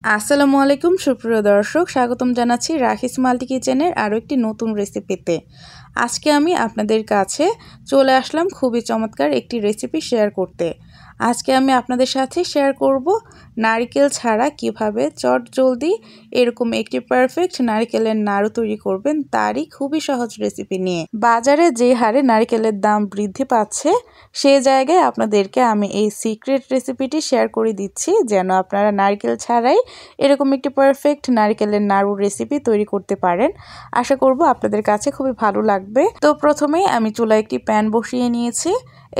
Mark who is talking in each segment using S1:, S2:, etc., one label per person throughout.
S1: আসসালামু আলাইকুম সুপ্রিয় দর্শক, স্বাগতম জানাচ্ছি রাখিস মাল্টি কিচেনের আরও একটি নতুন রেসিপিতে। আজকে আমি আপনাদের কাছে চলে আসলাম খুবই চমৎকার একটি রেসিপি শেয়ার করতে। আজকে আমি আপনাদের সাথে শেয়ার করব নারকেল ছাড়া কিভাবে চটজলদি এরকম একটি পারফেক্ট নারকেলের নাড়ু তৈরি করবেন, তারই খুবই সহজ রেসিপি নিয়ে। বাজারে যে হারে নারকেলের দাম বৃদ্ধি পাচ্ছে, সেই জায়গায় আপনাদেরকে আমি এই সিক্রেট রেসিপিটি শেয়ার করে দিচ্ছি, যেন আপনারা নারকেল ছাড়াই এরকম একটি পারফেক্ট নারকেলের নাড়ুর রেসিপি তৈরি করতে পারেন। আশা করব আপনাদের কাছে খুবই ভালো লাগবে। তো প্রথমেই আমি চুলায় একটি প্যান বসিয়ে নিয়েছি।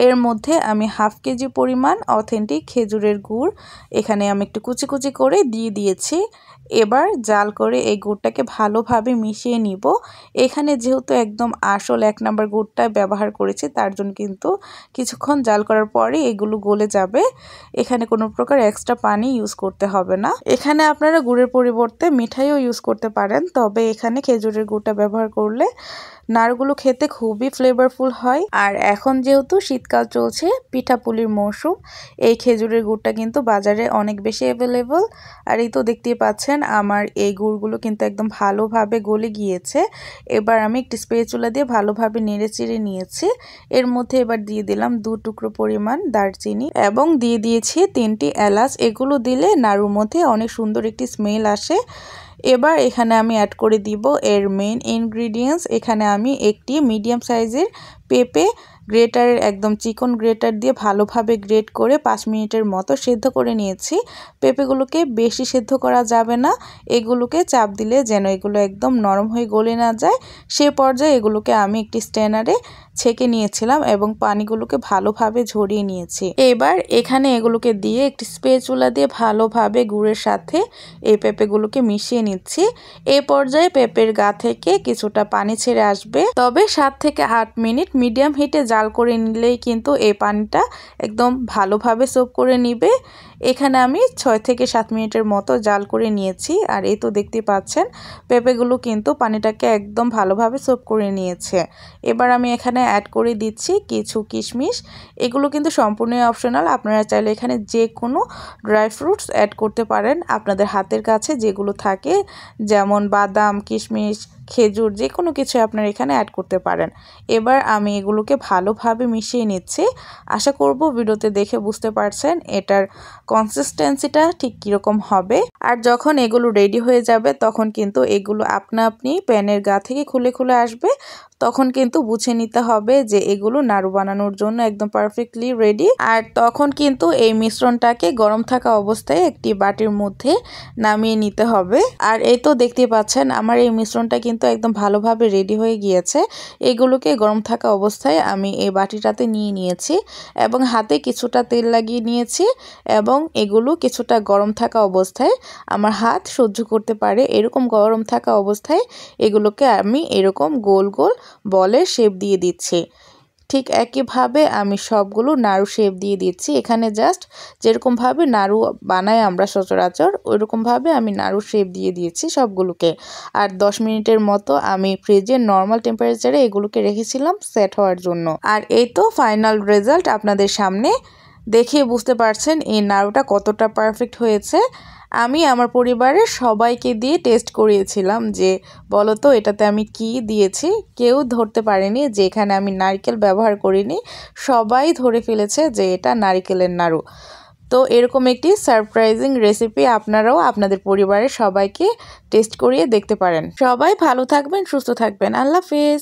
S1: এর মধ্যে আমি হাফ কেজি পরিমাণ অথেন্টিক খেজুরের গুড় এখানে আমি একটু কুচি কুচি করে দিয়ে দিয়েছি। এবার জাল করে এই গুড়টাকে ভালোভাবে মিশিয়ে নিব। এখানে যেহেতু একদম আসল 1 নাম্বার গুড়টা ব্যবহার করেছি, তার জন্য কিন্তু কিছুক্ষণ জাল করার পরে এগুলো গলে যাবে। এখানে কোনো প্রকার এক্সট্রা পানি ইউজ করতে হবে না। এখানে আপনারা গুড়ের পরিবর্তে মিঠাইও ইউজ করতে পারেন, তবে এখানে খেজুরের গুড়টা ব্যবহার করলে নাড়ুগুলো খেতে খুবই ফ্লেভারফুল হয়। আর এখন যেহেতু শীতকাল চলছে, পিঠাপুলির মৌসুম, এই খেজুরের গুড়টা কিন্তু বাজারে অনেক বেশি অ্যাভেলেবল। আর এই তো দেখতেই পাচ্ছেন আমার এই গুড়গুলো কিন্তু একদম ভালোভাবে গলে গিয়েছে। এবার আমি একটি স্প্যাচুলা দিয়ে ভালোভাবে নেড়ে চেড়ে নিয়েছি। এর মধ্যে এবার দিয়ে দিলাম 2 টুকরো পরিমাণ দারচিনি এবং দিয়ে দিয়েছি 3টি এলাচ। এগুলো দিলে নাড়ুর মধ্যে অনেক সুন্দর একটি স্মেল আসে। এবার এখানে আমি অ্যাড করে দিব এর মেইন ইনগ্রিডিয়েন্টস। এখানে আমি একটি মিডিয়াম সাইজের পেঁপে গ্রেটারের একদম চিকন গ্রেটার দিয়ে ভালোভাবে গ্রেট করে 5 মিনিটের মতো সেদ্ধ করে নিয়েছি। পেঁপেগুলোকে বেশি সেদ্ধ করা যাবে না, এগুলোকে চাপ দিলে যেন এগুলো একদম নরম হয়ে গলে না যায়, সে পর্যায়ে এগুলোকে আমি একটি স্ট্রেনারে ছেঁকে নিয়েছিলাম এবং পানিগুলোকে ভালোভাবে ঝরিয়ে নিয়েছি। এবার এখানে এগুলোকে দিয়ে একটি স্প্যাচুলা দিয়ে ভালোভাবে গুড়ের সাথে এই পেঁপেগুলোকে মিশিয়ে নিচ্ছি। এই পর্যায়ে পেঁপের গা থেকে কিছুটা পানি ছেড়ে আসবে, তবে 7 থেকে 8 মিনিট মিডিয়াম হিটে জাল করে নিলেই কিন্তু এই পানিটা একদম ভালোভাবে সোক করে নিবে। এখানে আমি 6 থেকে 7 মিনিটের মতো জাল করে নিয়েছি। আর এই তো দেখতে পাচ্ছেন পেঁপেগুলো কিন্তু পানিটাকে একদম ভালোভাবে সোক করে নিয়েছে। এবার আমি এখানে অ্যাড করে দিচ্ছি কিছু কিশমিশ। এগুলো কিন্তু সম্পূর্ণই অপশনাল, আপনারা চাইলে এখানে যে কোনো ড্রাই ফ্রুটস অ্যাড করতে পারেন আপনাদের হাতের কাছে যেগুলো থাকে, যেমন বাদাম, কিশমিশ, খেজুর, যে কোনো কিছু আপনারা এখানে অ্যাড করতে পারেন। এবার আমি এগুলোকে ভালোভাবে মিশিয়ে নিচ্ছি। আশা করব ভিডিওতে দেখে বুঝতে পারছেন এটার কনসিস্টেন্সিটা ঠিক কীরকম হবে। আর যখন এগুলো রেডি হয়ে যাবে তখন কিন্তু এগুলো আপনা আপনি প্যানের গা থেকে খুলে খুলে আসবে, তখন কিন্তু বুঝে নিতে হবে যে এগুলো নাড়ু বানানোর জন্য একদম পারফেক্টলি রেডি। আর তখন কিন্তু এই মিশ্রণটাকে গরম থাকা অবস্থায় একটি বাটির মধ্যে নামিয়ে নিতে হবে। আর এই তো দেখতে পাচ্ছেন আমার এই মিশ্রণটা কিন্তু একদম ভালোভাবে রেডি হয়ে গিয়েছে। এগুলোকে গরম থাকা অবস্থায় আমি এই বাটিটাতে নিয়ে নিয়েছি এবং হাতে কিছুটা তেল লাগিয়ে নিয়েছি এবং এগুলো কিছুটা গরম থাকা অবস্থায়, আমার হাত সহ্য করতে পারে এরকম গরম থাকা অবস্থায় এগুলোকে আমি এরকম গোল গোল বলের শেপ দিয়ে দিচ্ছি। ঠিক একইভাবে আমি সবগুলো নাড়ু শেপ দিয়ে দিচ্ছি। এখানে জাস্ট যেরকমভাবে নাড়ু বানাই আমরা সচরাচর, ওইরকমভাবে আমি নাড়ু শেপ দিয়ে দিয়েছি সবগুলোকে। আর 10 মিনিটের মতো আমি ফ্রিজের নর্মাল টেম্পারেচারে এগুলোকে রেখেছিলাম সেট হওয়ার জন্য। আর এই তো ফাইনাল রেজাল্ট আপনাদের সামনে। দেখে বুঝতে পারছেন এই নাড়ুটা কতটা পারফেক্ট হয়েছে। আমি আমার পরিবারের সবাইকে দিয়ে টেস্ট করিয়েছিলাম যে বলো তো এটাতে আমি কি দিয়েছি। কেউ ধরতে পারেনি যে এখানে আমি নারকেল ব্যবহার করিনি, সবাই ধরে ফেলেছে যে এটা নারকেলের নাড়ু। তো এরকম একটি সারপ্রাইজিং রেসিপি আপনারাও আপনাদের পরিবারের সবাইকে টেস্ট করিয়ে দেখতে পারেন। সবাই ভালো থাকবেন, সুস্থ থাকবেন। আল্লাহ হাফেজ।